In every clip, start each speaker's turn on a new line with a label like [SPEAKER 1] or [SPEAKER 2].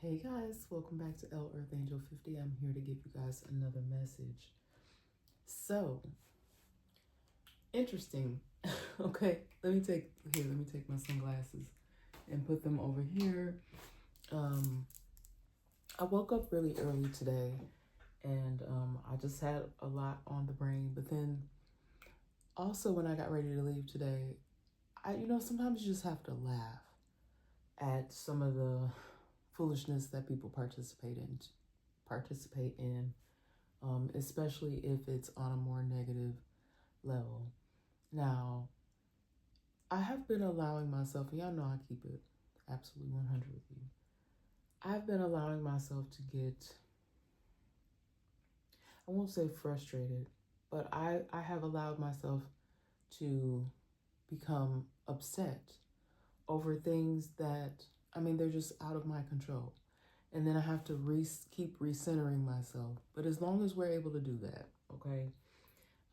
[SPEAKER 1] Hey guys, welcome back to L Earth Angel 50. I'm here to give you guys another message. So, interesting. Okay, let me take my sunglasses and put them over here. I woke up really early today and I just had a lot on the brain, but then also when I got ready to leave today, sometimes you just have to laugh at some of the foolishness that people participate in, especially if it's on a more negative level. Now, I have been allowing myself, and y'all know I keep it absolutely 100 with you. I've been allowing myself to get, I won't say frustrated, but I have allowed myself to become upset over things that, they're just out of my control. And then I have to keep recentering myself. But as long as we're able to do that, okay?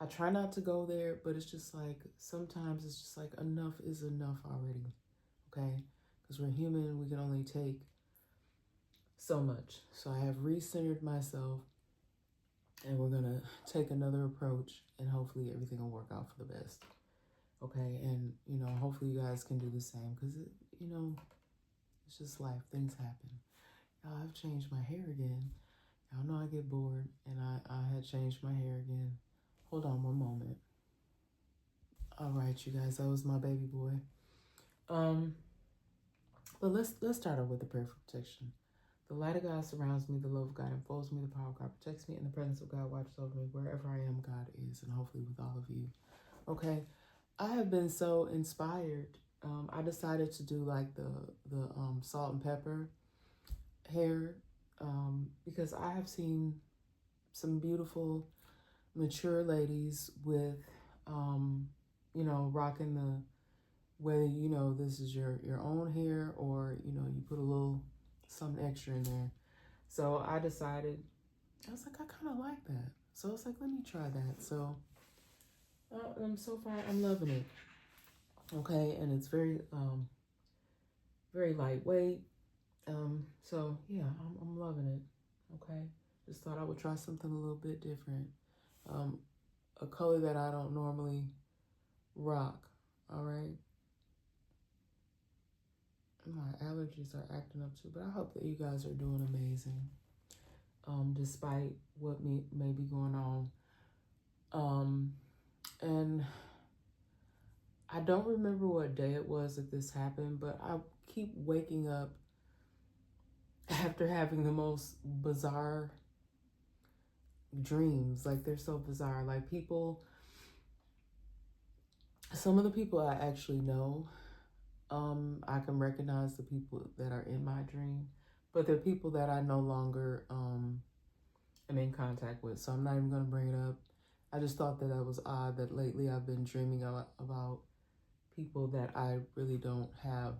[SPEAKER 1] I try not to go there, but it's just like, sometimes it's just like enough is enough already, okay? Because we're human, we can only take so much. So I have recentered myself, and we're going to take another approach, and hopefully everything will work out for the best, okay? And, hopefully you guys can do the same, because, it's just life. Things happen. Y'all, I've changed my hair again. Y'all know I get bored, and I had changed my hair again. Hold on one moment. All right, you guys, that was my baby boy. But let's start off with the prayer for protection. The light of God surrounds me, the love of God enfolds me, the power of God protects me, and the presence of God watches over me. Wherever I am, God is, and hopefully with all of you. Okay, I have been so inspired. I decided to do like the salt and pepper hair because I have seen some beautiful mature ladies with rocking the, whether this is your own hair or you put a little something extra in there. So I decided, I was like, I kind of like that, so I was like, let me try that. So so far I'm loving it. Okay, and it's very very lightweight. So yeah, I'm loving it. Okay, just thought I would try something a little bit different, a color that I don't normally rock. All right, my allergies are acting up too, but I hope that you guys are doing amazing, despite what may be going on. And I don't remember what day it was that this happened, but I keep waking up after having the most bizarre dreams. Like, they're so bizarre. Like, some of the people I actually know, I can recognize the people that are in my dream, but they're people that I no longer am in contact with. So I'm not even going to bring it up. I just thought that was odd that lately I've been dreaming about people that I really don't have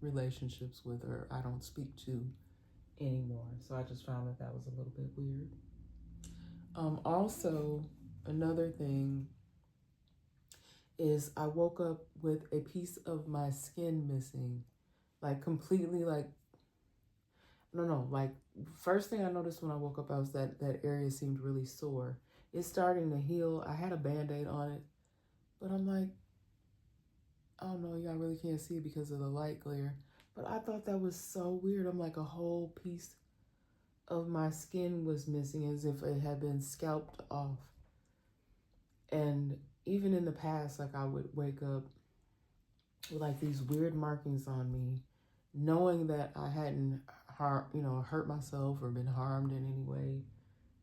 [SPEAKER 1] relationships with or I don't speak to anymore. So I just found that was a little bit weird. Also, another thing is I woke up with a piece of my skin missing, like completely, like, no, like, first thing I noticed when I woke up, I was that area seemed really sore. It's starting to heal. I had a Band-Aid on it, but I'm like, I don't know, y'all really can't see it because of the light glare, but I thought that was so weird. I'm like, a whole piece of my skin was missing, as if it had been scalped off. And even in the past, like, I would wake up with like these weird markings on me, knowing that I hadn't hurt myself or been harmed in any way.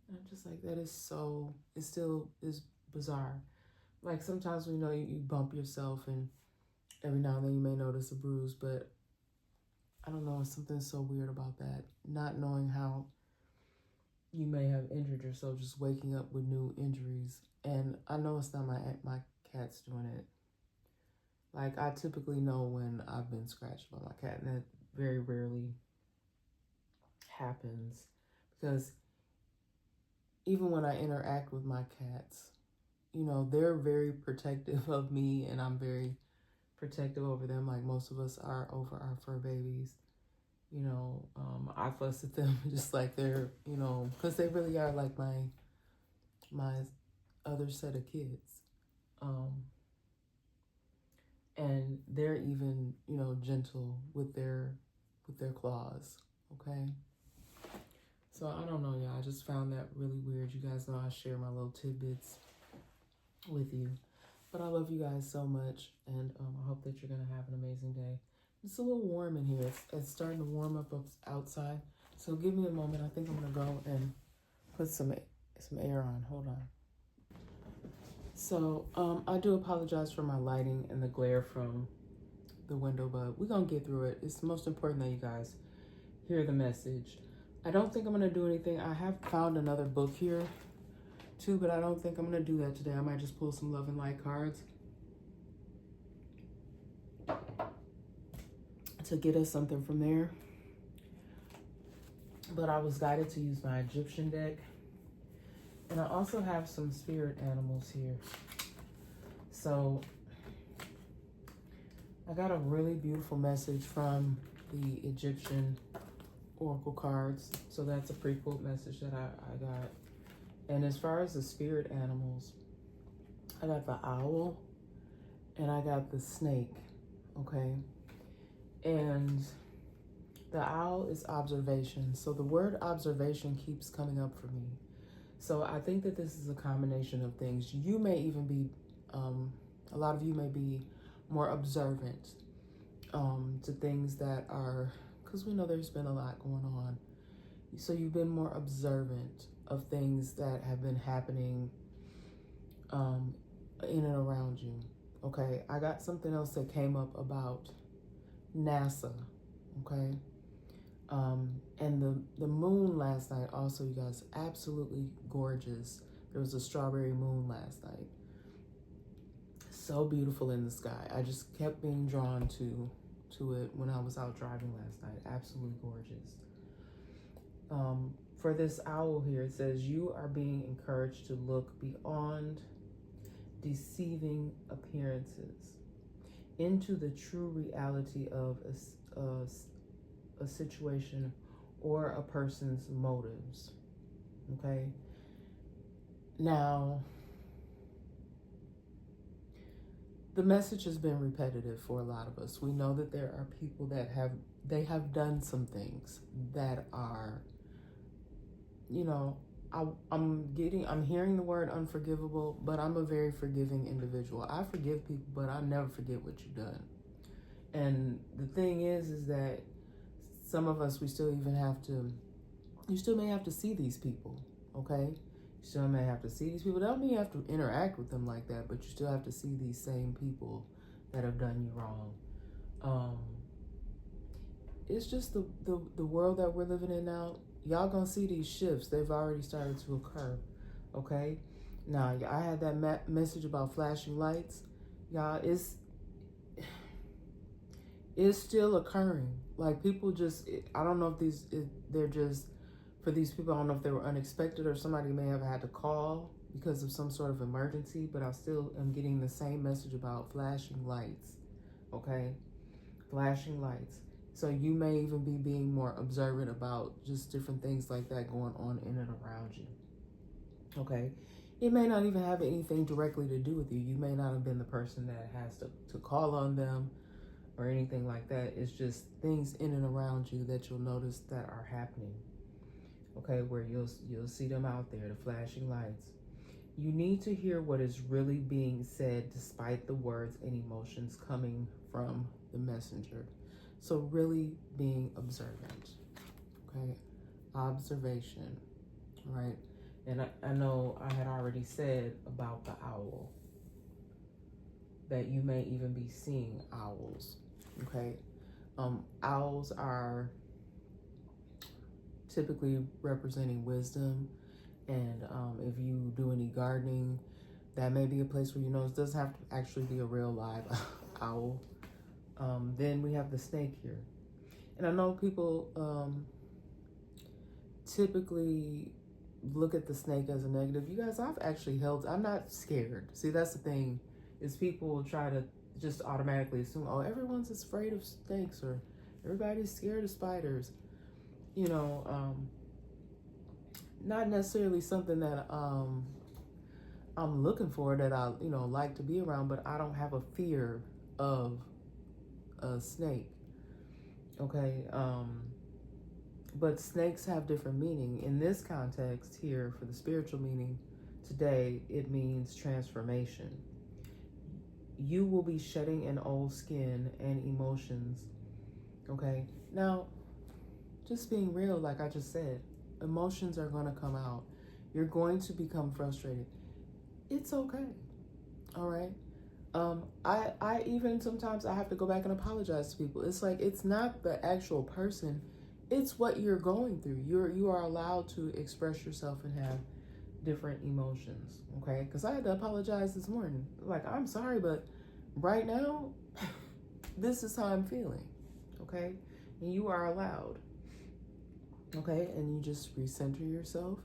[SPEAKER 1] And I'm just like, that is so, it still is bizarre. Like, sometimes we know you bump yourself, and every now and then you may notice a bruise, but I don't know, something so weird about that. Not knowing how you may have injured yourself, just waking up with new injuries. And I know it's not my cat's doing it. Like, I typically know when I've been scratched by my cat, and that very rarely happens, because even when I interact with my cats, they're very protective of me, and I'm very protective over them, like most of us are over our fur babies. you know, I fuss at them just like they're, you know, because they really are like my other set of kids. And they're even, you know, gentle with their claws. Okay. So I don't know, y'all. I just found that really weird. You guys know I share my little tidbits with you. But I love you guys so much, and I hope that you're going to have an amazing day. It's a little warm in here. It's starting to warm up outside. So give me a moment. I think I'm going to go and put some air on. Hold on. So I do apologize for my lighting and the glare from the window, but we're going to get through it. It's most important that you guys hear the message. I don't think I'm going to do anything. I have found another book here too, but I don't think I'm going to do that today. I might just pull some love and light cards to get us something from there. But I was guided to use my Egyptian deck. And I also have some spirit animals here. So I got a really beautiful message from the Egyptian oracle cards. So that's a pre-pulled message that I got. And as far as the spirit animals, I got the owl and I got the snake, okay? And the owl is observation. So the word observation keeps coming up for me. So I think that this is a combination of things. You may even be, a lot of you may be more observant to things that are, because we know there's been a lot going on. So you've been more observant of things that have been happening in and around you. Okay, I got something else that came up about NASA, okay? And the moon last night also, you guys, absolutely gorgeous. There was a strawberry moon last night. So beautiful in the sky. I just kept being drawn to it when I was out driving last night. Absolutely gorgeous. For this owl here, it says, you are being encouraged to look beyond deceiving appearances into the true reality of a situation or a person's motives. Okay. Now, the message has been repetitive for a lot of us. We know that there are people that have done some things that are, you know, I'm hearing the word unforgivable, but I'm a very forgiving individual. I forgive people, but I never forget what you've done. And the thing is that some of us, you still may have to see these people, okay? You still may have to see these people. That don't mean you have to interact with them like that, but you still have to see these same people that have done you wrong. It's just the world that we're living in now. Y'all gonna see these shifts. They've already started to occur, okay? Now, I had that message about flashing lights. Y'all, it's still occurring. Like, people just, I don't know if they're just, for these people, I don't know if they were unexpected or somebody may have had to call because of some sort of emergency, but I still am getting the same message about flashing lights, okay? Flashing lights. So you may even be being more observant about just different things like that going on in and around you, okay? It may not even have anything directly to do with you. You may not have been the person that has to call on them or anything like that. It's just things in and around you that you'll notice that are happening, okay, where you'll see them out there, the flashing lights. You need to hear what is really being said despite the words and emotions coming from the messenger. So really being observant, okay? Observation, right? And I know I had already said about the owl that you may even be seeing owls, okay? Owls are typically representing wisdom, and if you do any gardening, that may be a place where you know it doesn't have to actually be a real live owl. Then we have the snake here. And I know people typically look at the snake as a negative. You guys, I'm not scared. See, that's the thing, is people try to just automatically assume, oh, everyone's afraid of snakes, or Everybody's scared of spiders. You know, not necessarily something that I'm looking for, that I, like to be around, but I don't have a fear of a snake. Okay. But snakes have different meaning. In this context here, for the spiritual meaning today, it means transformation. You will be shedding an old skin and emotions. Okay. Now, just being real, like I just said, emotions are going to come out. You're going to become frustrated. It's okay. All right. I even sometimes I have to go back and apologize to people. It's like, it's not the actual person, it's what you're going through. You are allowed to express yourself and have different emotions. Okay. Because I had to apologize this morning. Like, I'm sorry, but right now, this is how I'm feeling. Okay. And you are allowed. Okay. And you just recenter yourself,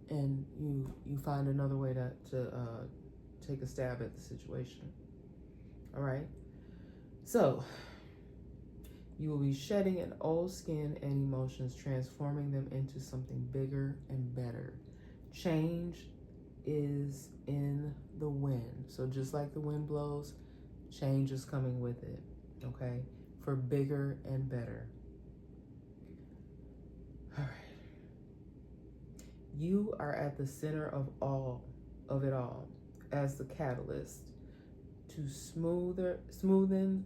[SPEAKER 1] and you find another way to take a stab at the situation. All right. So you will be shedding an old skin and emotions, transforming them into something bigger and better. Change is in the wind. So just like the wind blows, change is coming with it. Okay. For bigger and better. All right. You are at the center of it all, as the catalyst to smoothen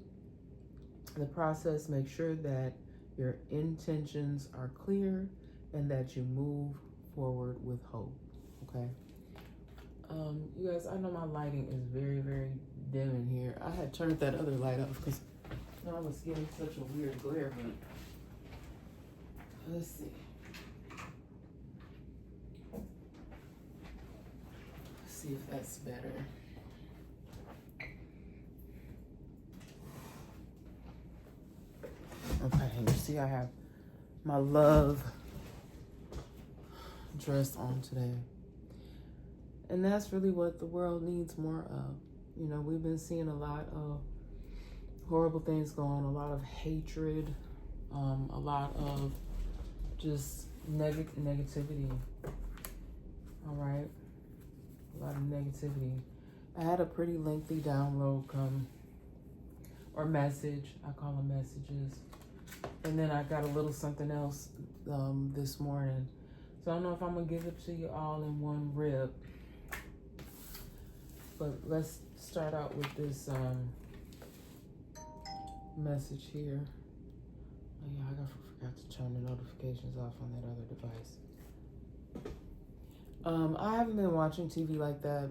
[SPEAKER 1] the process. Make sure that your intentions are clear and that you move forward with hope. Okay. You guys, I know my lighting is very, very dim in here. I had turned that other light off because I was getting such a weird glare, but let's see. See if that's better. Okay, you see I have my love dress on today. And that's really what the world needs more of. We've been seeing a lot of horrible things going on, a lot of hatred, a lot of just negativity. All right. A lot of negativity. I had a pretty lengthy download come, or message. I call them messages. And then I got a little something else this morning. So I don't know if I'm going to give it to you all in one rip. But let's start out with this message here. Oh yeah, I forgot to turn the notifications off on that other device. I haven't been watching TV like that,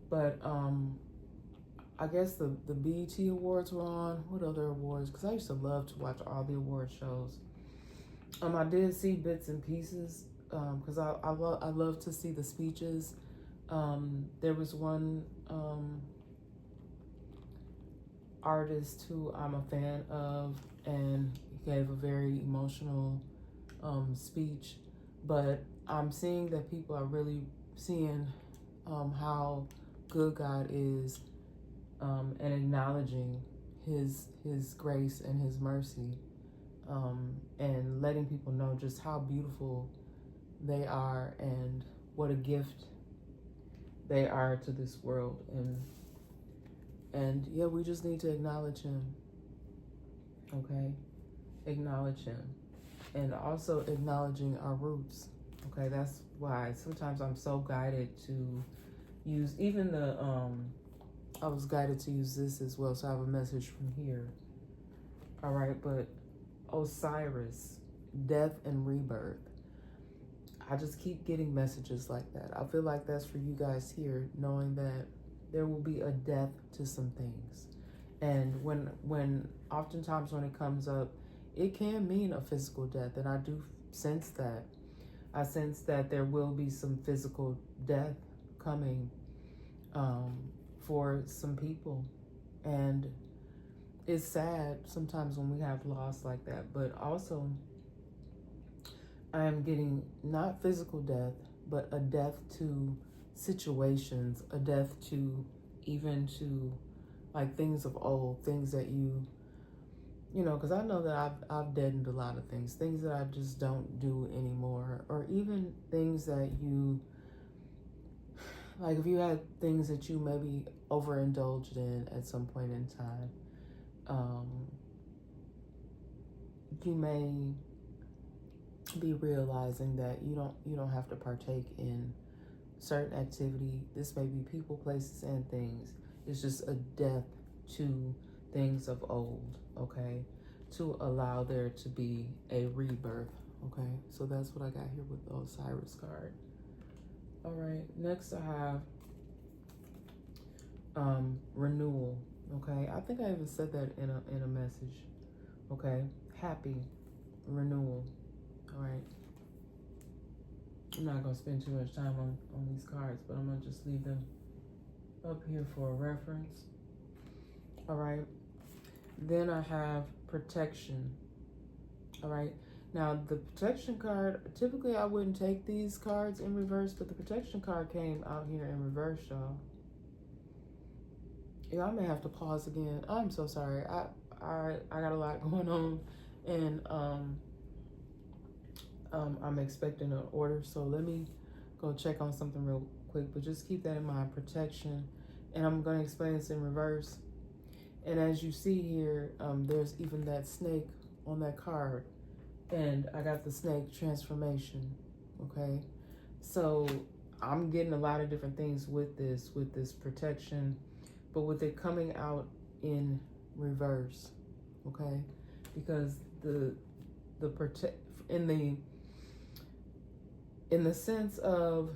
[SPEAKER 1] but I guess the BET Awards were on. What other awards? Because I used to love to watch all the award shows. I did see bits and pieces because I love to see the speeches. There was one artist who I'm a fan of, and he gave a very emotional speech. But I'm seeing that people are really seeing how good God is, and acknowledging his grace and his mercy, and letting people know just how beautiful they are and what a gift they are to this world. And yeah, we just need to acknowledge him. Okay? Acknowledge him. And also acknowledging our roots. Okay, that's why sometimes I'm so guided to use even I was guided to use this as well, so I have a message from here. All right, but Osiris, death and rebirth. I just keep getting messages like that. I feel like that's for you guys here, knowing that there will be a death to some things. And when oftentimes when it comes up, it can mean a physical death, and I do sense that. I sense that there will be some physical death coming for some people. And it's sad sometimes when we have loss like that, but also I am getting not physical death, but a death to situations, a death to even to like things of old, things that you you know, because I know that I've deadened a lot of things that I just don't do anymore, or even things that you, like if you had things that you maybe overindulged in at some point in time, you may be realizing that you don't have to partake in certain activity. This may be people, places, and things. It's just a death to things of old, okay? To allow there to be a rebirth, okay? So that's what I got here with the Osiris card. All right, next I have renewal, okay? I think I even said that in a message, okay? Happy, renewal, all right? I'm not going to spend too much time on these cards, but I'm going to just leave them up here for a reference. All right. Then I have protection. All right. Now, the protection card, typically I wouldn't take these cards in reverse, but the protection card came out here in reverse, y'all. Yeah, I may have to pause again. I'm so sorry. I got a lot going on, and I'm expecting an order, so let me go check on something real quick, but just keep that in mind, protection. And I'm going to explain this in reverse. And as you see here, there's even that snake on that card, and I got the snake transformation, okay? So I'm getting a lot of different things with this protection, but with it coming out in reverse, okay? Because the in the sense of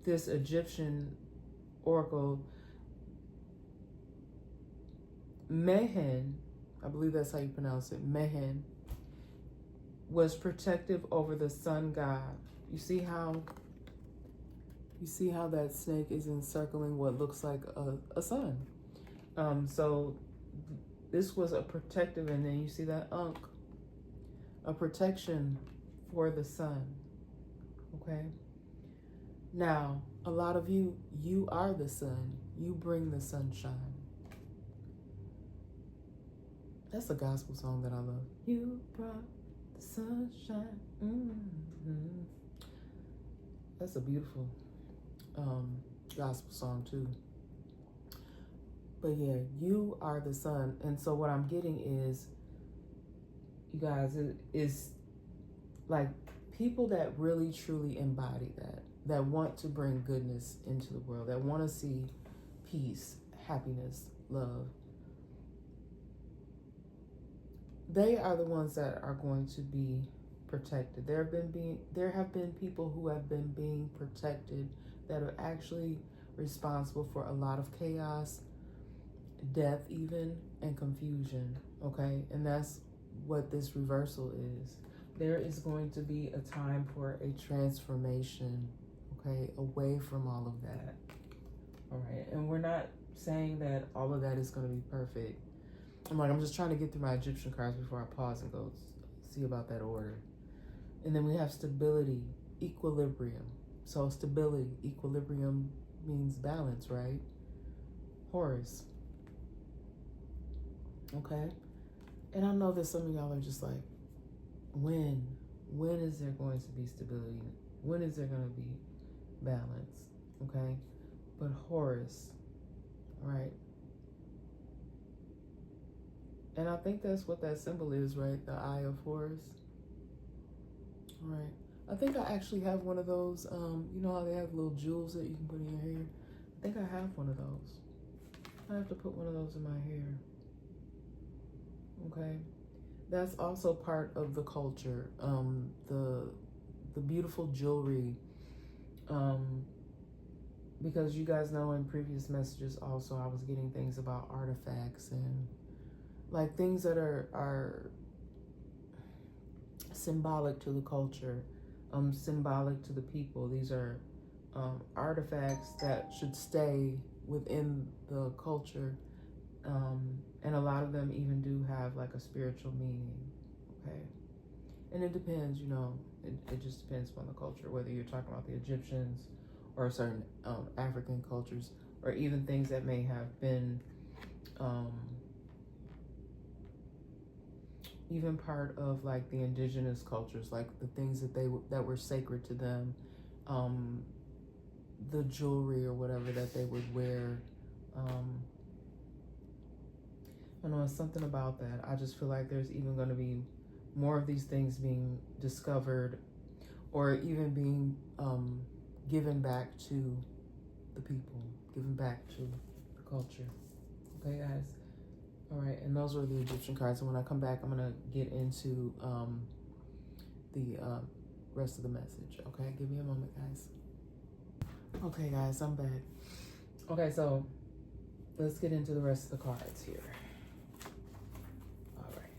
[SPEAKER 1] this Egyptian oracle, Mehen, I believe that's how you pronounce it, Mehen, was protective over the sun god. You see how that snake is encircling what looks like a sun. So this was a protective, and then you see that Ankh, a protection for the sun. Okay. Now, a lot of you are the sun. You bring the sunshine. That's a gospel song that I love. You brought the sunshine. Mm-hmm. That's a beautiful gospel song too. But yeah, you are the sun. And so what I'm getting is, you guys, is like people that really truly embody that want to bring goodness into the world, that want to see peace, happiness, love. They are the ones that are going to be protected. There have been people who have been being protected that are actually responsible for a lot of chaos, death even, and confusion, okay? And that's what this reversal is. There is going to be a time for a transformation, okay, away from all of that, all right? And we're not saying that all of that is going to be perfect. I'm just trying to get through my Egyptian cards before I pause and go see about that order. And then we have stability, equilibrium. So stability, equilibrium means balance, right? Horus. Okay? And I know that some of y'all are just like, when is there going to be stability? When is there going to be balance? Okay? But Horus, right? And I think that's what that symbol is, right? The Eye of Horus. All right. I think I actually have one of those. You know how they have little jewels that you can put in your hair? I think I have one of those. I have to put one of those in my hair. Okay. That's also part of the culture. The beautiful jewelry. Because you guys know in previous messages also I was getting things about artifacts and like things that are symbolic to the culture, symbolic to the people. These are artifacts that should stay within the culture, and a lot of them even do have like a spiritual meaning, okay? And it depends, you know, it just depends on the culture, whether you're talking about the Egyptians or certain African cultures, or even things that may have been even part of like the indigenous cultures, like the things that were sacred to them, the jewelry or whatever that they would wear. I know, it's something about that. I just feel like there's even going to be more of these things being discovered, or even being given back to the people, given back to the culture. Okay, guys. All right, and those were the Egyptian cards. And when I come back, I'm gonna get into the rest of the message. Okay, give me a moment, guys. Okay, guys, I'm back. Okay, so let's get into the rest of the cards here. All right.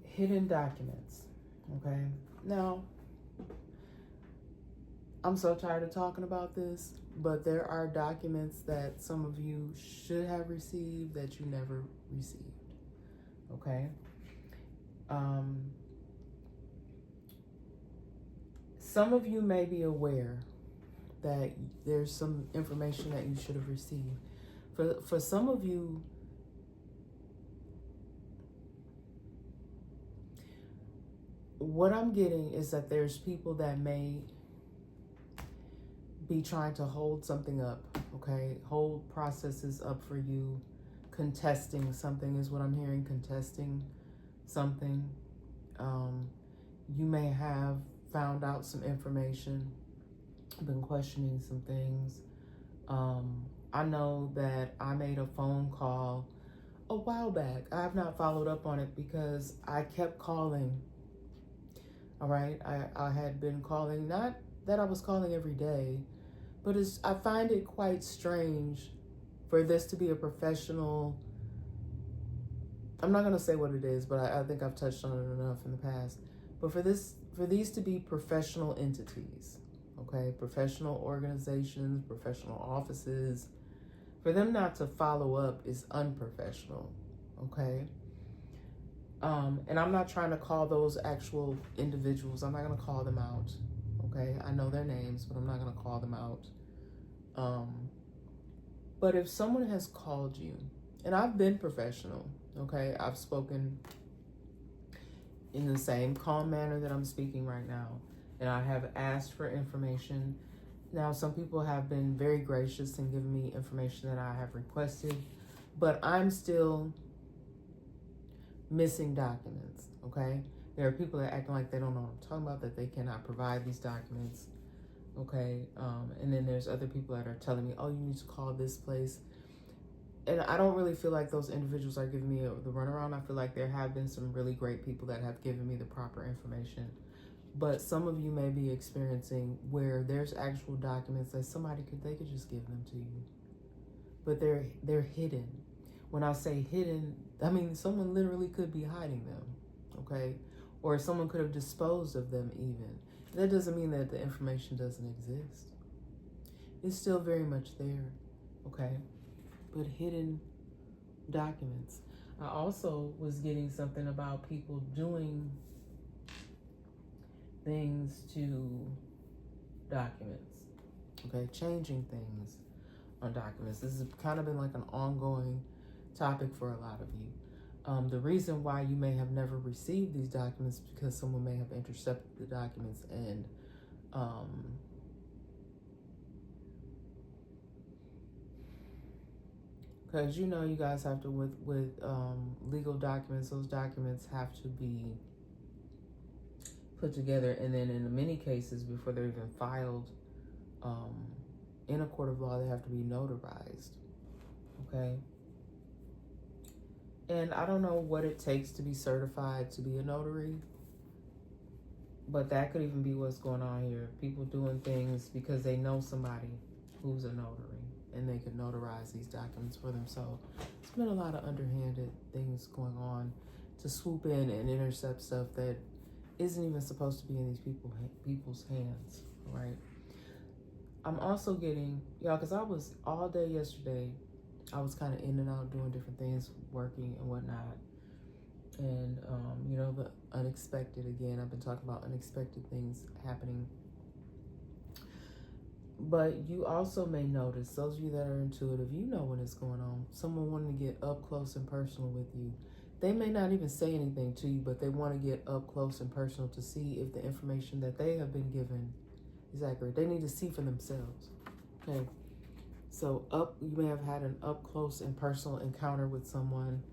[SPEAKER 1] Hidden documents. Okay, now I'm so tired of talking about this, but there are documents that some of you should have received that you never received. Okay. Some of you may be aware that there's some information that you should have received. For some of you, what I'm getting is that there's people that may be trying to hold something up, okay? Hold processes up for you. Contesting something is what I'm hearing, contesting something. You may have found out some information, been questioning some things. I know that I made a phone call a while back. I have not followed up on it because I kept calling. All right, I had been calling, not that I was calling every day, but I find it quite strange for this to be a professional. I'm not going to say what it is, but I think I've touched on it enough in the past. But for these to be professional entities, okay, professional organizations, professional offices, for them not to follow up is unprofessional, okay? And I'm not trying to call those actual individuals. I'm not going to call them out, okay? I know their names, but I'm not going to call them out. But if someone has called you, and I've been professional, okay? I've spoken in the same calm manner that I'm speaking right now, and I have asked for information. Now, some people have been very gracious and given me information that I have requested, but I'm still missing documents, okay? There are people that acting like they don't know what I'm talking about, that they cannot provide these documents, okay? And then there's other people that are telling me, oh, you need to call this place. And I don't really feel like those individuals are giving me the runaround. I feel like there have been some really great people that have given me the proper information. But some of you may be experiencing where there's actual documents that they could just give them to you. But they're hidden. When I say hidden, I mean someone literally could be hiding them, okay? Or someone could have disposed of them even. That doesn't mean that the information doesn't exist. It's still very much there, okay? But hidden documents. I also was getting something about people doing things to documents, okay? Changing things on documents. This has kind of been like an ongoing topic for a lot of you. The reason why you may have never received these documents is because someone may have intercepted the documents and because you know you guys have to with legal documents, those documents have to be put together, and then in many cases before they're even filed in a court of law, they have to be notarized, okay? And I don't know what it takes to be certified to be a notary, but that could even be what's going on here. People doing things because they know somebody who's a notary and they could notarize these documents for them. So it's been a lot of underhanded things going on to swoop in and intercept stuff that isn't even supposed to be in these people's hands, right? I'm also getting, y'all, because I was all day yesterday, I was kind of in and out doing different things, working and whatnot. And, you know, the unexpected, again, I've been talking about unexpected things happening. But you also may notice, those of you that are intuitive, you know when it's going on. Someone wanting to get up close and personal with you. They may not even say anything to you, but they want to get up close and personal to see if the information that they have been given is accurate. They need to see for themselves. Okay. So you may have had an up close and personal encounter with someone.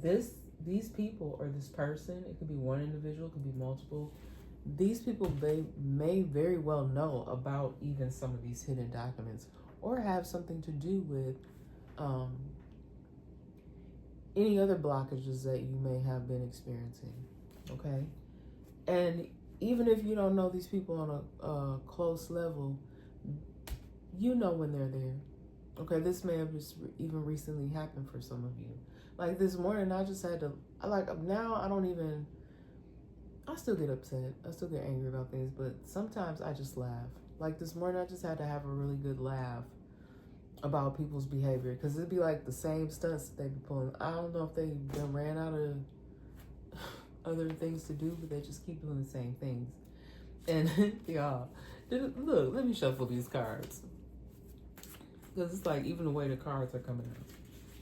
[SPEAKER 1] These people or this person, it could be one individual, it could be multiple. These people, they may very well know about even some of these hidden documents or have something to do with any other blockages that you may have been experiencing. Okay. And even if you don't know these people on a close level, you know when they're there. Okay, this may have just even recently happened for some of you. Like this morning, I just had to, now I still get upset. I still get angry about things, but sometimes I just laugh. Like this morning, I just had to have a really good laugh about people's behavior, because it'd be like the same stunts that they be pulling. I don't know if they done ran out of other things to do, but they just keep doing the same things. And y'all, look, let me shuffle these cards, because it's like even the way the cards are coming out.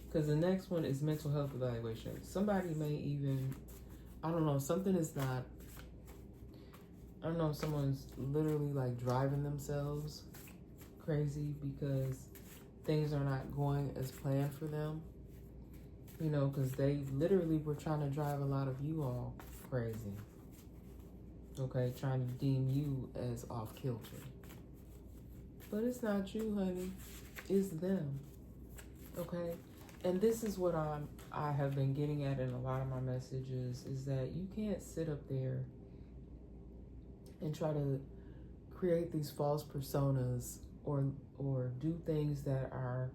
[SPEAKER 1] Because the next one is mental health evaluation. Somebody may even, I don't know, something is not, I don't know if someone's literally like driving themselves crazy because things are not going as planned for them. You know, because they literally were trying to drive a lot of you all crazy. Okay, trying to deem you as off kilter. But it's not you, honey. It's them. Okay? And this is what I have been getting at in a lot of my messages, is that you can't sit up there and try to create these false personas or do things that are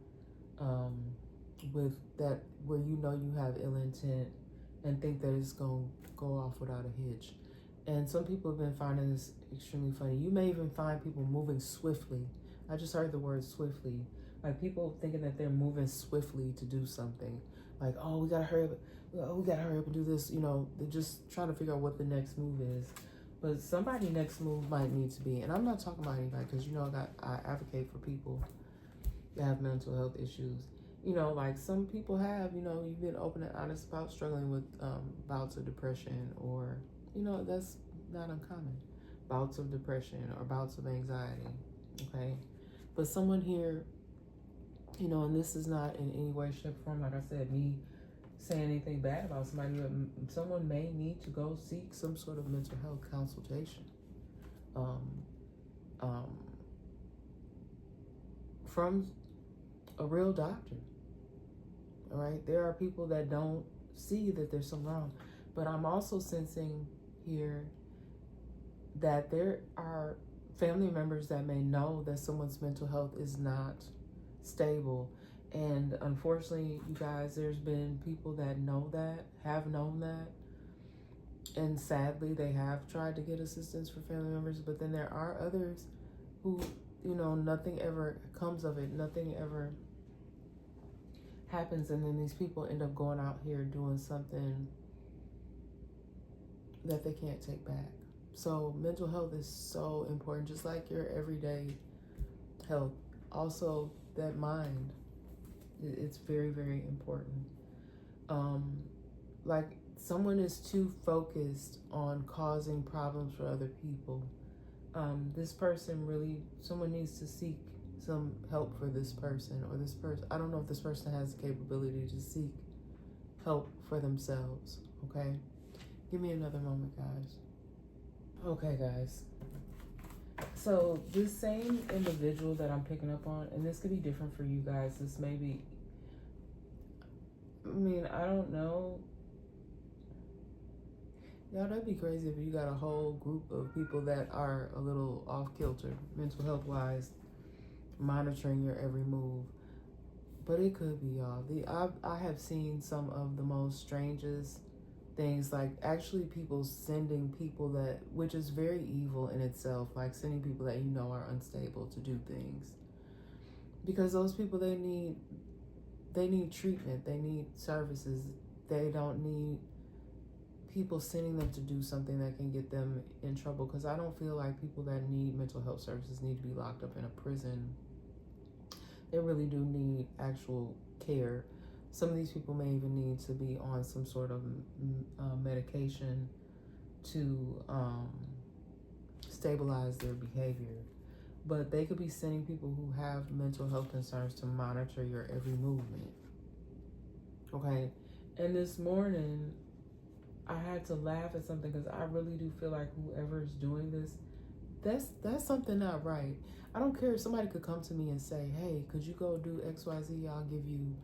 [SPEAKER 1] with that where you know you have ill intent and think that it's going to go off without a hitch. And some people have been finding this extremely funny. You may even find people moving swiftly. I just heard the word swiftly. Like people thinking that they're moving swiftly to do something. Like, oh, we gotta hurry up. Oh, we gotta hurry up and do this. You know, they're just trying to figure out what the next move is. But somebody's next move might need to be, and I'm not talking about anybody, because you know I advocate for people that have mental health issues. You know, like some people have, you know, you've been open and honest about struggling with bouts of depression, or, you know, that's not uncommon. Bouts of depression or bouts of anxiety, okay? But someone here, you know, and this is not in any way, shape, or form, like I said, me saying anything bad about somebody, but someone may need to go seek some sort of mental health consultation from a real doctor. All right, there are people that don't see that there's something wrong, but I'm also sensing here that there are family members that may know that someone's mental health is not stable. And unfortunately, you guys, there's been people that know that, have known that, and sadly they have tried to get assistance for family members, but then there are others who, you know, nothing ever comes of it, nothing ever happens, and then these people end up going out here doing something that they can't take back. So mental health is so important, just like your everyday health. Also, that mind, it's very, very important. Like someone is too focused on causing problems for other people. This person really, someone needs to seek some help for this person, or this person, I don't know if this person has the capability to seek help for themselves, okay? Give me another moment, guys. Okay, guys. So this same individual that I'm picking up on, and this could be different for you guys. This may be, I mean, I don't know. Y'all, that'd be crazy if you got a whole group of people that are a little off kilter, mental health wise, monitoring your every move. But it could be, y'all. I have seen some of the most strangest things, like actually people sending people that, which is very evil in itself, like sending people that you know are unstable to do things, because those people, they need treatment, they need services. They don't need people sending them to do something that can get them in trouble, because I don't feel like people that need mental health services need to be locked up in a prison. They really do need actual care. Some of these people may even need to be on some sort of medication to stabilize their behavior. But they could be sending people who have mental health concerns to monitor your every movement. Okay? And this morning, I had to laugh at something because I really do feel like whoever's doing this, that's something not right. I don't care if somebody could come to me and say, hey, could you go do XYZ? I'll give you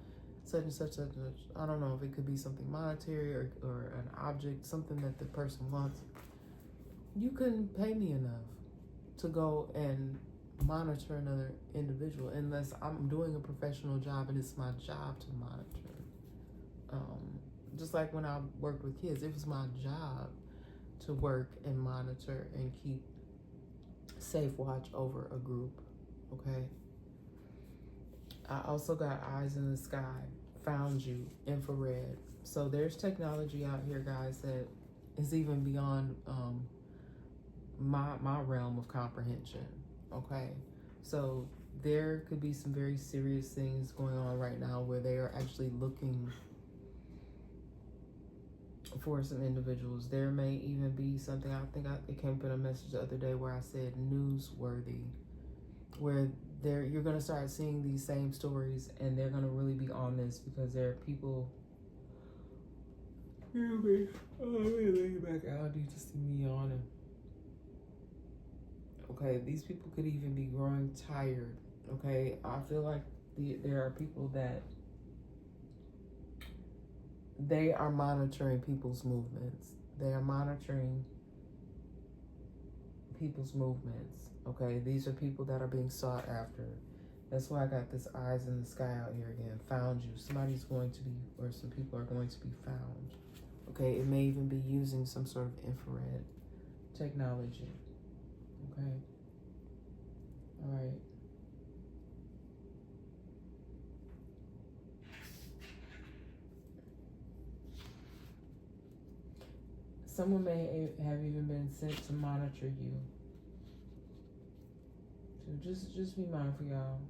[SPEAKER 1] such and such, such and such. I don't know if it could be something monetary or an object, something that the person wants. You couldn't pay me enough to go and monitor another individual unless I'm doing a professional job and it's my job to monitor. Just like when I worked with kids, it was my job to work and monitor and keep safe watch over a group. Okay. I also got eyes in the sky, found you, infrared. So there's technology out here, guys, that is even beyond my realm of comprehension. Okay. So there could be some very serious things going on right now where they are actually looking for some individuals. There may even be something, it came up in a message the other day where I said newsworthy, where you're going to start seeing these same stories and they're going to really be on this because there are people. Let me lay back out. You just see me yawning. Okay, these people could even be growing tired. Okay, I feel like there are people that they are monitoring people's movements. They are monitoring people's movements. Okay, these are people that are being sought after. That's why I got this eyes in the sky out here again. Found you. Somebody's going to be, or some people are going to be found. Okay, it may even be using some sort of infrared technology. Okay. All right. Someone may have even been sent to monitor you. So just be mindful, y'all.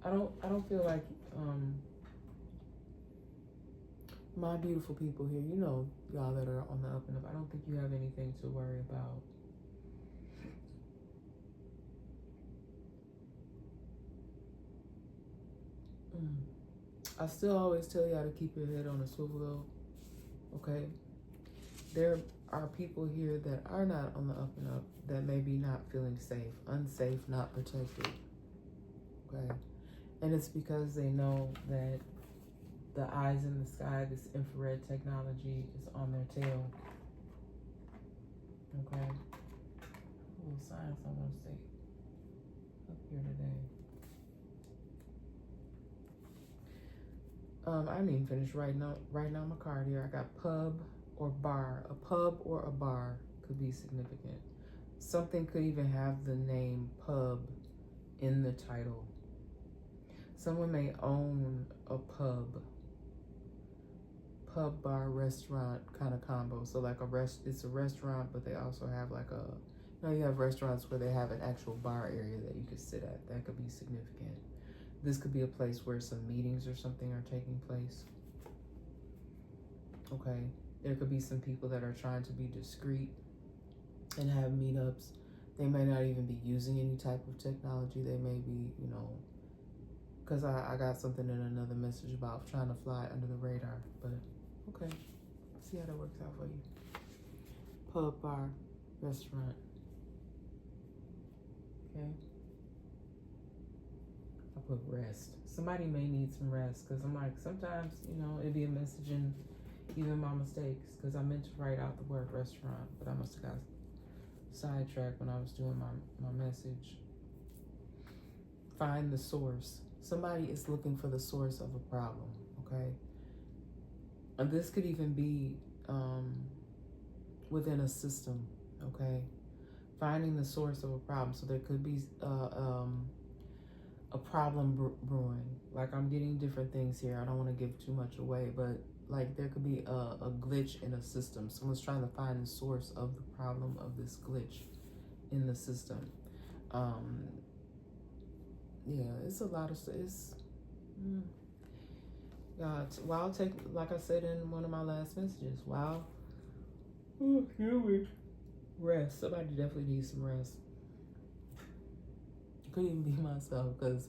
[SPEAKER 1] I don't feel like my beautiful people here, you know, y'all that are on the up and up, I don't think you have anything to worry about. I still always tell y'all to keep your head on a swivel though. Okay? There are people here that are not on the up and up that may be not feeling safe, unsafe, not protected. Okay? And it's because they know that the eyes in the sky, this infrared technology is on their tail. Okay? A little science I want to say up here today. I didn't even finish writing out my card here. I got pub or bar. A pub or a bar could be significant. Something could even have the name pub in the title. Someone may own a pub, bar, restaurant kind of combo. So like it's a restaurant, but they also have like you have restaurants where they have an actual bar area that you could sit at. That could be significant. This could be a place where some meetings or something are taking place. Okay. There could be some people that are trying to be discreet and have meetups. They may not even be using any type of technology. They may be, because I got something in another message about trying to fly under the radar. But, okay. See how that works out for you. Pub, bar, restaurant. Okay. I put rest. Somebody may need some rest because I'm like, sometimes, it'd be a message in even my mistakes because I meant to write out the word restaurant, but I must have got sidetracked when I was doing my message. Find the source. Somebody is looking for the source of a problem, okay? And this could even be within a system, okay? Finding the source of a problem. So there could be a problem brewing. Like I'm getting different things here. I don't want to give too much away, but like there could be a glitch in a system. Someone's trying to find the source of the problem of this glitch in the system. Yeah, it's a lot of While take, like I said in one of my last messages, while rest. Somebody definitely needs some rest. Could even be myself, because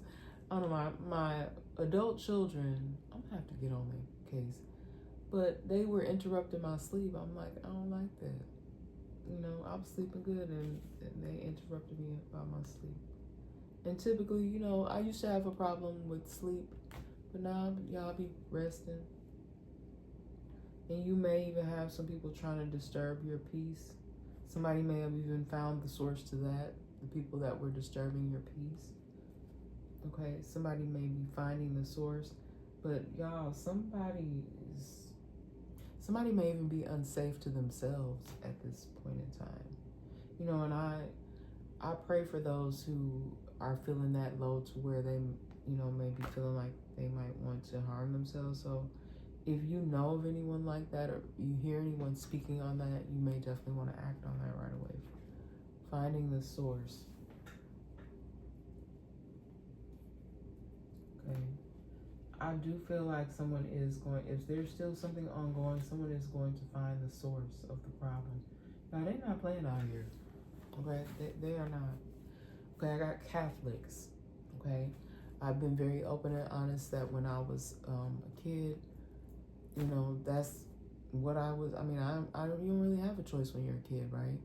[SPEAKER 1] I don't know, my adult children, I'm gonna have to get on their case, but they were interrupting my sleep. I'm like, I don't like that. You know, I was sleeping good, and they interrupted me about my sleep. And typically, you know, I used to have a problem with sleep, but now y'all be resting. And you may even have some people trying to disturb your peace. Somebody may have even found the source to that, the people that were disturbing your peace. Okay, somebody may be finding the source, but y'all, somebody may even be unsafe to themselves at this point in time. You know, and I pray for those who are feeling that low to where they, you know, may be feeling like they might want to harm themselves. So if you know of anyone like that, or you hear anyone speaking on that, you may definitely want to act on that right away. Finding the source. Okay. I do feel like someone is going, if there's still something ongoing, someone is going to find the source of the problem. Now, they're not playing out here. Okay? They are not. Okay, I got Catholics. Okay? I've been very open and honest that when I was a kid, you know, that's what I was. I mean, you don't really have a choice when you're a kid, right?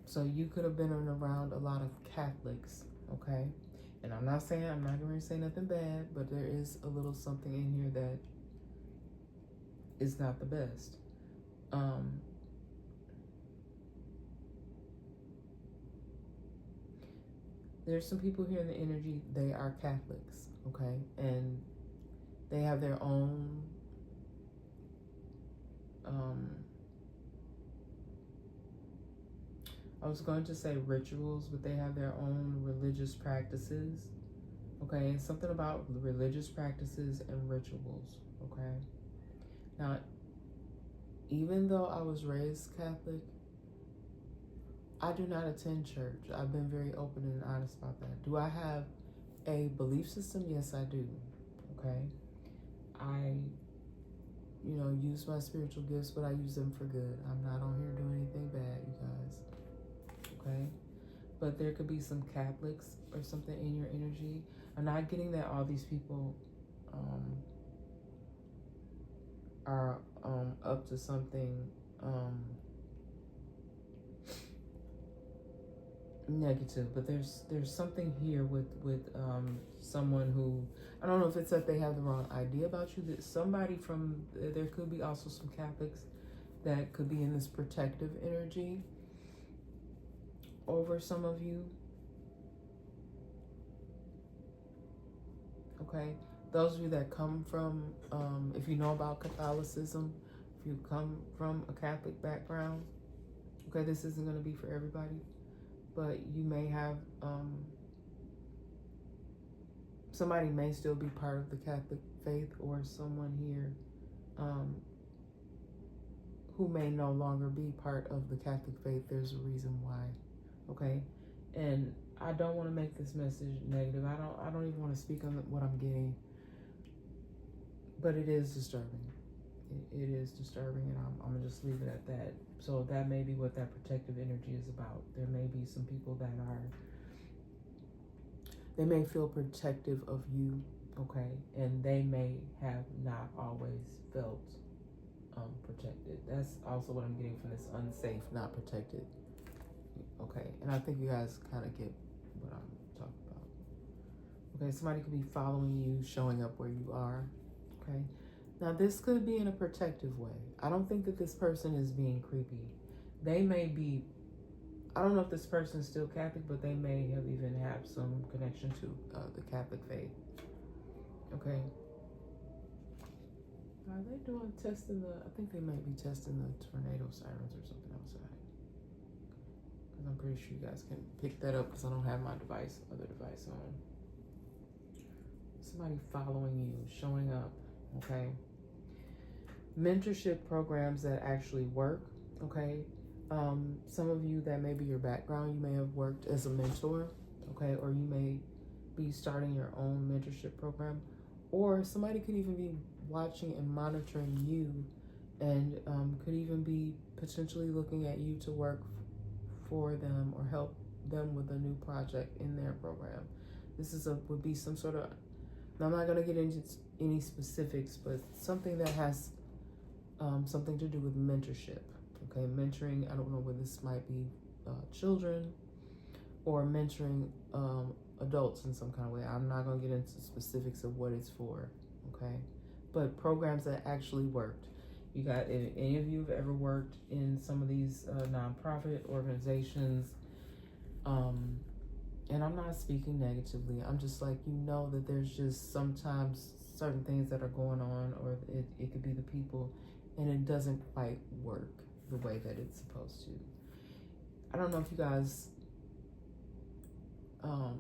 [SPEAKER 1] So you could have been around a lot of Catholics, okay? And I'm not going to say nothing bad, but there is a little something in here that is not the best. There's some people here in the energy, they are Catholics, okay? And they have their own I was going to say rituals, but they have their own religious practices. Okay, and something about religious practices and rituals. Okay, now, even though I was raised Catholic, I do not attend church. I've been very open and honest about that. Do I have a belief system? Yes, I do. Okay, I, you know, use my spiritual gifts, but I use them for good. I'm not on here doing anything bad, you guys. Okay, but there could be some Catholics or something in your energy. I'm not getting that all these people are up to something negative, but there's something here with someone who, I don't know if it's that they have the wrong idea about you. That somebody from there could be also some Catholics that could be in this protective energy over some of you. Okay, those of you that come from, if you know about Catholicism, if you come from a Catholic background, okay, this isn't going to be for everybody, but you may have, somebody may still be part of the Catholic faith, or someone here who may no longer be part of the Catholic faith. There's a reason why. Okay, and I don't want to make this message negative. I don't even want to speak on what I'm getting, but it is disturbing. It is disturbing, and I'm gonna just leave it at that. So that may be what that protective energy is about. There may be some people that they may feel protective of you, okay, and they may have not always felt protected. That's also what I'm getting from this unsafe, not protected. Okay, and I think you guys kind of get what I'm talking about. Okay, somebody could be following you, showing up where you are. Okay, now this could be in a protective way. I don't think that this person is being creepy. They may be, I don't know if this person is still Catholic, but they may have even have some connection to the Catholic faith. Okay. Are they doing testing I think they might be testing the tornado sirens or something outside. I'm pretty sure you guys can pick that up because I don't have my other device on. Somebody following you, showing up, okay? Mentorship programs that actually work, okay? Some of you, that may be your background, you may have worked as a mentor, okay? Or you may be starting your own mentorship program, or somebody could even be watching and monitoring you, and could even be potentially looking at you to work for them or help them with a new project in their program. This would be some sort of, I'm not going to get into any specifics, but something that has something to do with mentorship. Okay, mentoring, I don't know whether this might be children or mentoring adults in some kind of way. I'm not going to get into specifics of what it's for, okay? But programs that actually worked. You got, if any of you have ever worked in some of these nonprofit organizations, and I'm not speaking negatively, I'm just like, that there's just sometimes certain things that are going on, or it could be the people, and it doesn't quite work the way that it's supposed to. I don't know if you guys, I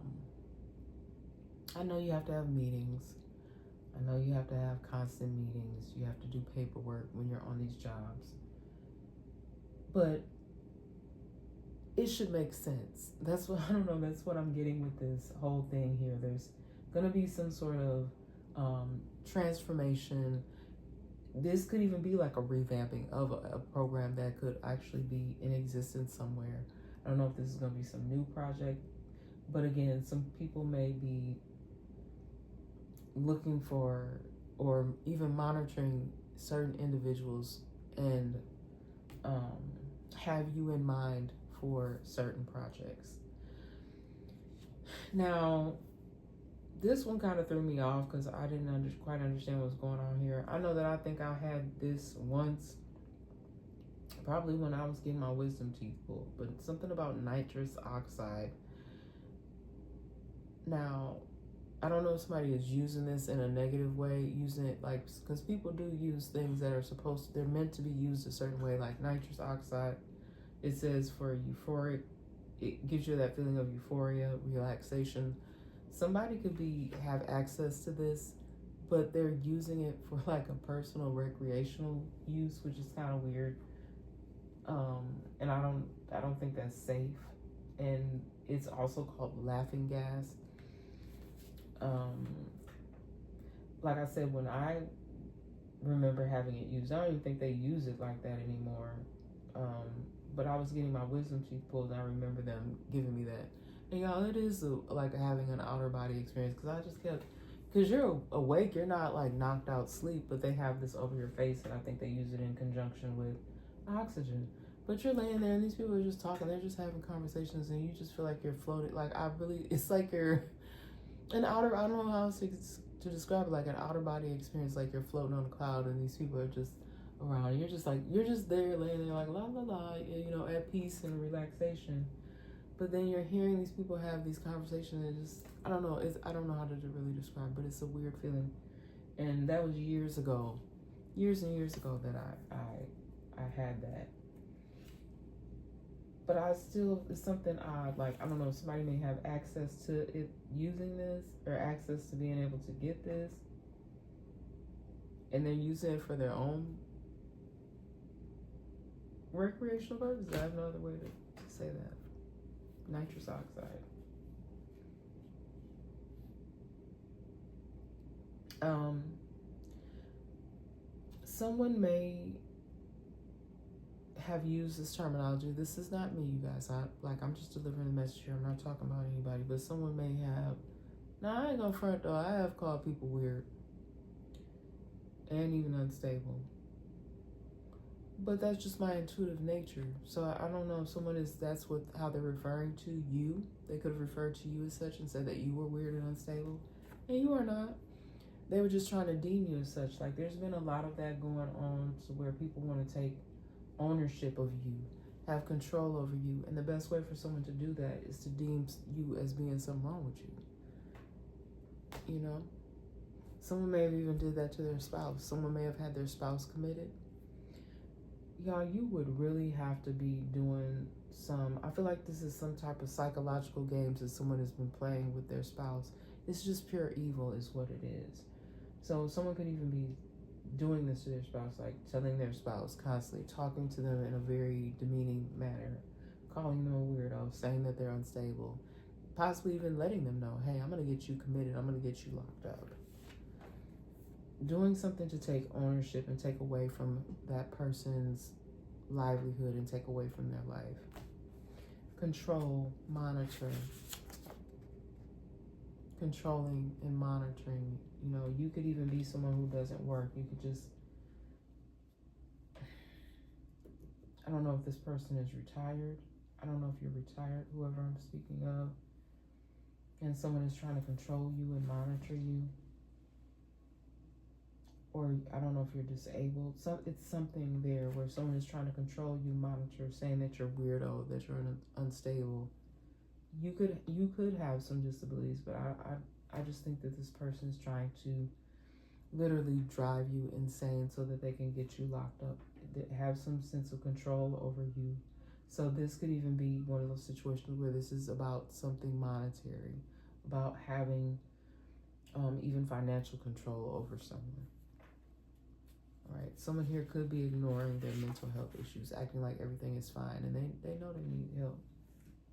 [SPEAKER 1] know you have to have meetings. I know you have to have constant meetings. You have to do paperwork when you're on these jobs. But it should make sense. That's what, I don't know, that's what I'm getting with this whole thing here. There's going to be some sort of transformation. This could even be like a revamping of a program that could actually be in existence somewhere. I don't know if this is going to be some new project, but again, some people may be looking for or even monitoring certain individuals and have you in mind for certain projects. Now, this one kind of threw me off because I didn't quite understand what's going on here. I know that I think I had this once, probably when I was getting my wisdom teeth pulled, but something about nitrous oxide. Now, I don't know if somebody is using this in a negative way, using it like, because people do use things that are they're meant to be used a certain way, like nitrous oxide. It says for euphoric, it gives you that feeling of euphoria, relaxation. Somebody could have access to this, but they're using it for like a personal recreational use, which is kind of weird. And I don't think that's safe. And it's also called laughing gas. Like I said, when I remember having it used, I don't even think they use it like that anymore. But I was getting my wisdom teeth pulled, and I remember them giving me that. And y'all, it is like having an outer body experience, because I just kept, because you're awake, you're not like knocked out sleep, but they have this over your face, and I think they use it in conjunction with oxygen. But you're laying there, and these people are just talking, they're just having conversations, and you just feel like you're floating. Like, it's like you're an outer, I don't know how else to describe it, like an outer body experience, like you're floating on a cloud, and these people are just around, and you're just there laying there like la la la, at peace and relaxation. But then you're hearing these people have these conversations, and I don't know how to really describe, but it's a weird feeling. And that was years and years ago that I had that. But it's something odd. Like, I don't know, somebody may have access to it using this, or access to being able to get this, and they're using it for their own recreational purposes. I have no other way to say that. Nitrous oxide. Someone may have used this terminology. This is not me, you guys. I'm just delivering the message here. I'm not talking about anybody, but someone may have. Now, I ain't gonna front though. I have called people weird and even unstable, but that's just my intuitive nature. So I don't know if that's how they're referring to you. They could have referred to you as such and said that you were weird and unstable, and you are not. They were just trying to deem you as such. Like, there's been a lot of that going on, to where people want to take ownership of you, have control over you, and the best way for someone to do that is to deem you as being something wrong with you. Someone may have even did that to their spouse. Someone may have had their spouse committed. Y'all, you would really have to be doing I feel like this is some type of psychological games that someone has been playing with their spouse. It's just pure evil is what it is. So someone could even be doing this to their spouse, like telling their spouse constantly, talking to them in a very demeaning manner, calling them a weirdo, saying that they're unstable, possibly even letting them know, hey, I'm going to get you committed, I'm going to get you locked up. doing something to take ownership and take away from that person's livelihood and take away from their life. Control, monitor, controlling and monitoring. You know, you could even be someone who doesn't work. You could just, I don't know if this person is retired. I don't know if you're retired, whoever I'm speaking of. And someone is trying to control you and monitor you. Or I don't know if you're disabled. So it's something there where someone is trying to control you, monitor, saying that you're weirdo, that you're unstable. You could have some disabilities, but I just think that this person is trying to literally drive you insane so that they can get you locked up, have some sense of control over you. So this could even be one of those situations where this is about something monetary, about having even financial control over someone. All right, someone here could be ignoring their mental health issues, acting like everything is fine, and they know they need help.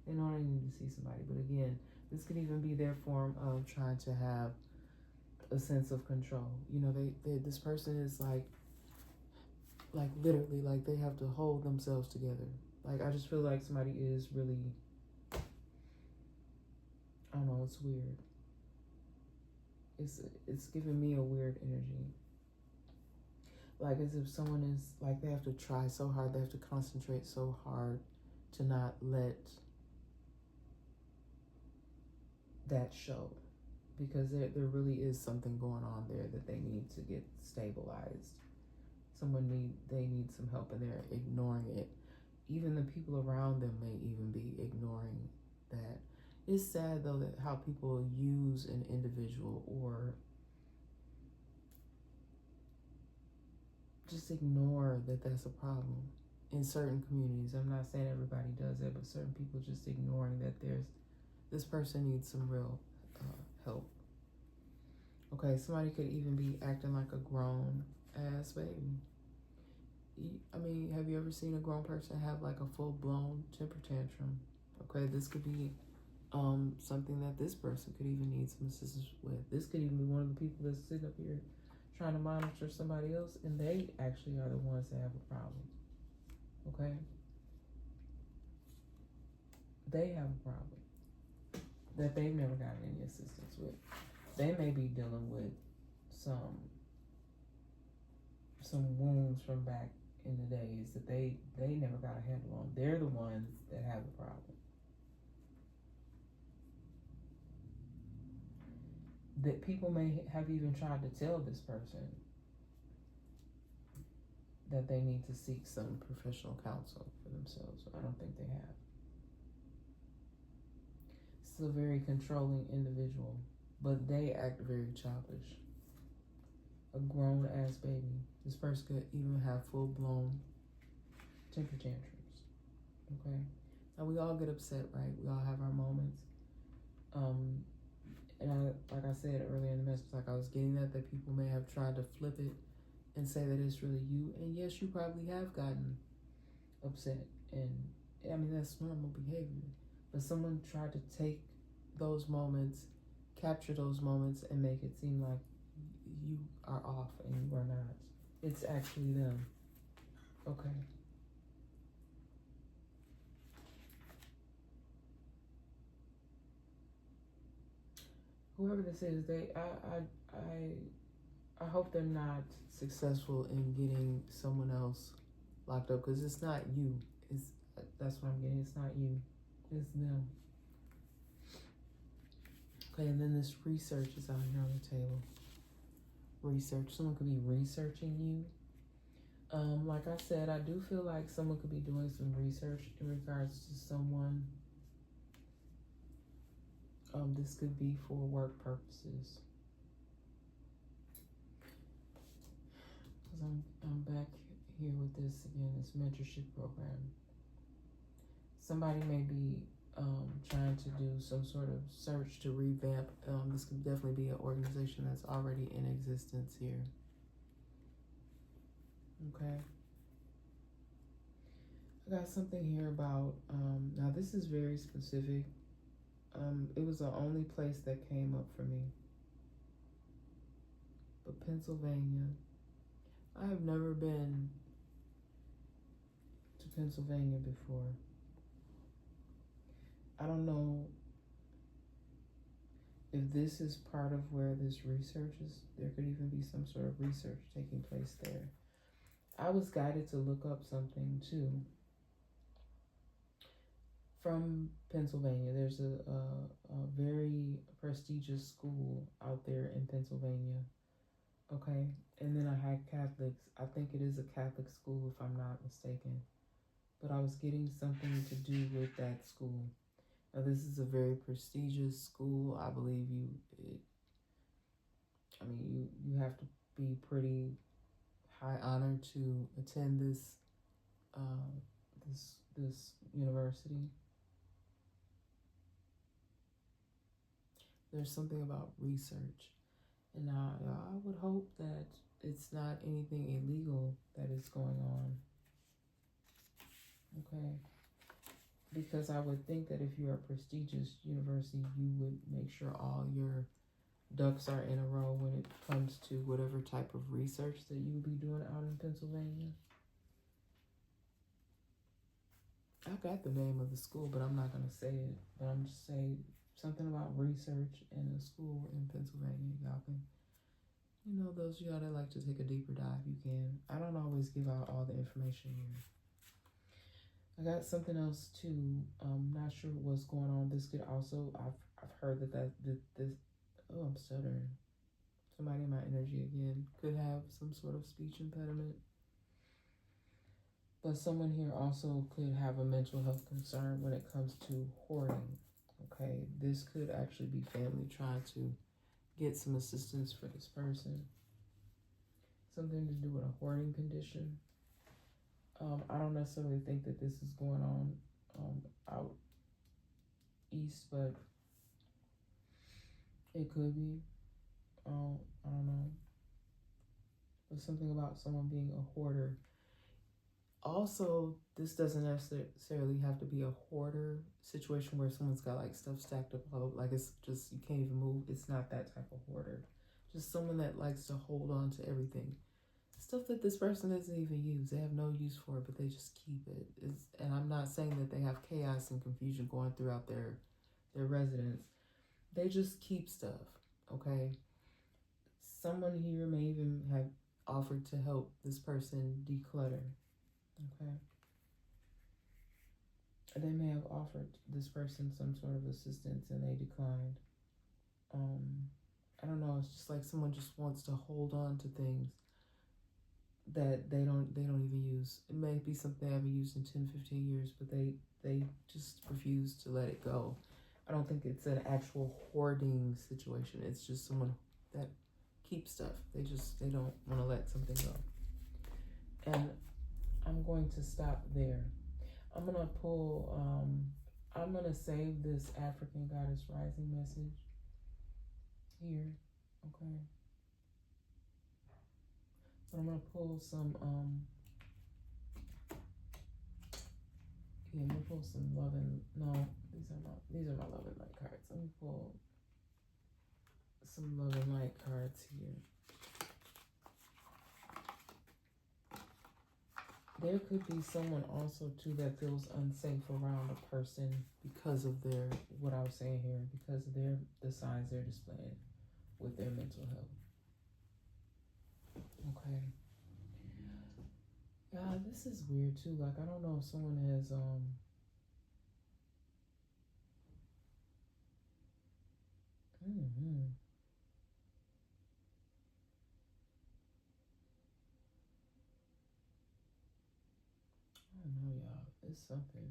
[SPEAKER 1] They know they need to see somebody. But again, this could even be their form of trying to have a sense of control. You know, this person is like literally, like they have to hold themselves together. Like I just feel like somebody is really, I don't know, it's weird. It's giving me a weird energy. Like as if someone is like they have to try so hard, they have to concentrate so hard to not let that show, because there really is something going on there that they need to get stabilized. They need some help and they're ignoring it. Even the people around them may even be ignoring that. It's sad though that how people use an individual or just ignore that that's a problem in certain communities. I'm not saying everybody does that, but certain people just ignoring that this person needs some real help. Okay, somebody could even be acting like a grown ass baby. I mean, have you ever seen a grown person have like a full blown temper tantrum? Okay, this could be something that this person could even need some assistance with. This could even be one of the people that's sitting up here trying to monitor somebody else, and they actually are the ones that have a problem. Okay? They have a problem that they've never gotten any assistance with. They may be dealing with some wounds from back in the days that they never got a handle on. They're the ones that have the problem. That people may have even tried to tell this person that they need to seek some professional counsel for themselves. I don't think they have. It's a very controlling individual, but they act very childish. A grown ass baby. This person could even have full blown temper tantrums. Okay? Now we all get upset, right? We all have our moments. And like I said earlier in the message, like I was getting that people may have tried to flip it and say that it's really you. And yes, you probably have gotten upset. And I mean, that's normal behavior. But someone tried to take those moments, capture those moments, and make it seem like you are off and you are not. It's actually them. Okay. Whoever this is, I hope they're not successful in getting someone else locked up, because it's not you. That's what I'm getting. It's not you. It's them. Okay, and then this research is out here on the table. Research. Someone could be researching you. Like I said, I do feel like someone could be doing some research in regards to someone. This could be for work purposes. Because I'm back here with this again, this mentorship program. Somebody may be trying to do some sort of search to revamp. This could definitely be an organization that's already in existence here. Okay. I got something here about, now this is very specific. It was the only place that came up for me. But Pennsylvania, I have never been to Pennsylvania before. I don't know if this is part of where this research is. There could even be some sort of research taking place there. I was guided to look up something too. From Pennsylvania, there's a very prestigious school out there in Pennsylvania. Okay, and then I had Catholics. I think it is a Catholic school if I'm not mistaken. But I was getting something to do with that school. Now, this is a very prestigious school. I believe you have to be pretty high honored to attend this university. There's something about research, and I would hope that it's not anything illegal that is going on. Okay, because I would think that if you're a prestigious university, you would make sure all your ducks are in a row when it comes to whatever type of research that you'll be doing out in Pennsylvania. I got the name of the school, but I'm not going to say it. But I'm just saying something about research in a school in Pennsylvania. Y'all can, those of y'all that like to take a deeper dive, you can. I don't always give out all the information here. I got something else too. Not sure what's going on. This could also, I've heard that this. Oh, I'm stuttering. Somebody in my energy again could have some sort of speech impediment. But someone here also could have a mental health concern when it comes to hoarding. Okay, this could actually be family trying to get some assistance for this person. Something to do with a hoarding condition. I don't necessarily think that this is going on out east, but it could be. I don't know. But something about someone being a hoarder. Also, this doesn't necessarily have to be a hoarder situation where someone's got like stuff stacked up, like it's just you can't even move. It's not that type of hoarder. Just someone that likes to hold on to everything. Stuff that this person doesn't even use. They have no use for it, but they just keep it. And I'm not saying that they have chaos and confusion going throughout their residence. They just keep stuff, okay? Someone here may even have offered to help this person declutter, okay? They may have offered this person some sort of assistance and they declined. I don't know, it's just like someone just wants to hold on to things that they don't even use. It may be something they haven't used in 10, 15 years, but they just refuse to let it go. I don't think it's an actual hoarding situation. It's just someone that keeps stuff. They don't want to let something go. And I'm going to stop there. I'm going to pull, I'm going to save this African Goddess Rising message here, okay? But I'm going to pull some, I'm going to pull some loving, no, these are my loving light cards. Let me pull some loving light cards here. There could be someone also too that feels unsafe around a person because of what I was saying here, because of the signs they're displaying with their mental health. Okay. Yeah, this is weird too. Like, I don't know if someone has I don't know, y'all. It's something.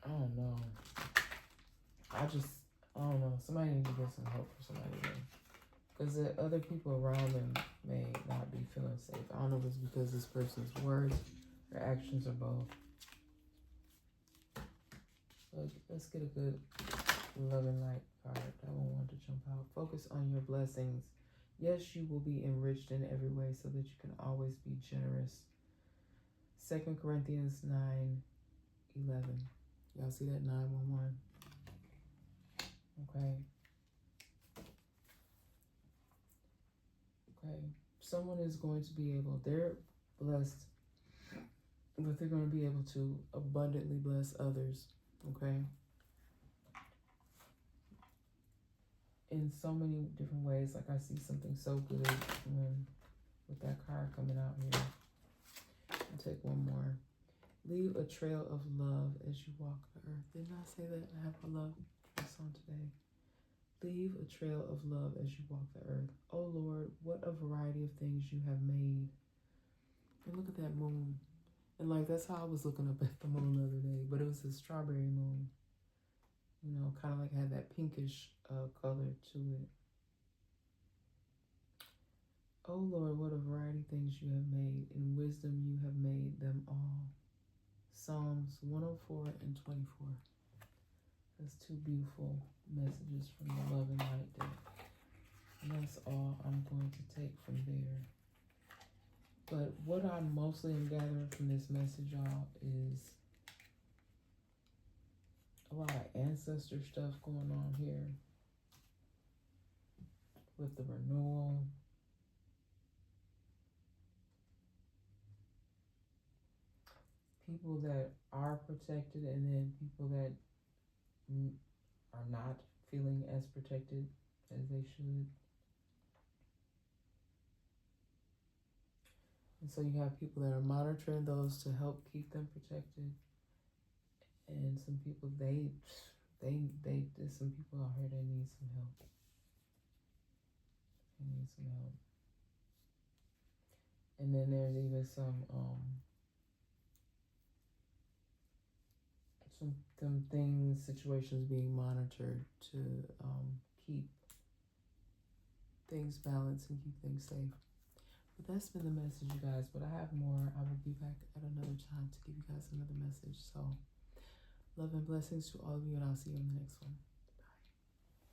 [SPEAKER 1] I don't know. I don't know. Somebody needs to get some help for somebody there. Because the other people around them may not be feeling safe. I don't know if it's because this person's words or actions or both. So let's get a good loving light card. I don't want to jump out. Focus on your blessings. Yes, you will be enriched in every way so that you can always be generous. 2 Corinthians 9:11. Y'all see that 911? Okay. Okay. Someone is going to be able, they're blessed, but they're going to be able to abundantly bless others. Okay. In so many different ways. Like I see something so good with that card coming out here. I'll take one more. Leave a trail of love as you walk the earth. Didn't I say that? I have a love dress on today. Leave a trail of love as you walk the earth. Oh Lord, what a variety of things you have made. And look at that moon. And like that's how I was looking up at the moon the other day, but it was a strawberry moon. You know, kind of like had that pinkish color to it. Oh Lord, what a variety of things you have made. In wisdom you have made them all. Psalms 104 and 24. That's two beautiful messages from the Love and Light deck. And that's all I'm going to take from there. But what I mostly am gathering from this message, y'all, is a lot of ancestor stuff going on here with the renewal. People that are protected and then people that are not feeling as protected as they should. And so you have people that are monitoring those to help keep them protected. And some people, there's some people out here that need some help. They need some help. And then there's even some things, situations being monitored to keep things balanced and keep things safe. But that's been the message, you guys. But I have more. I will be back at another time to give you guys another message. So love and blessings to all of you, and I'll see you in the next one.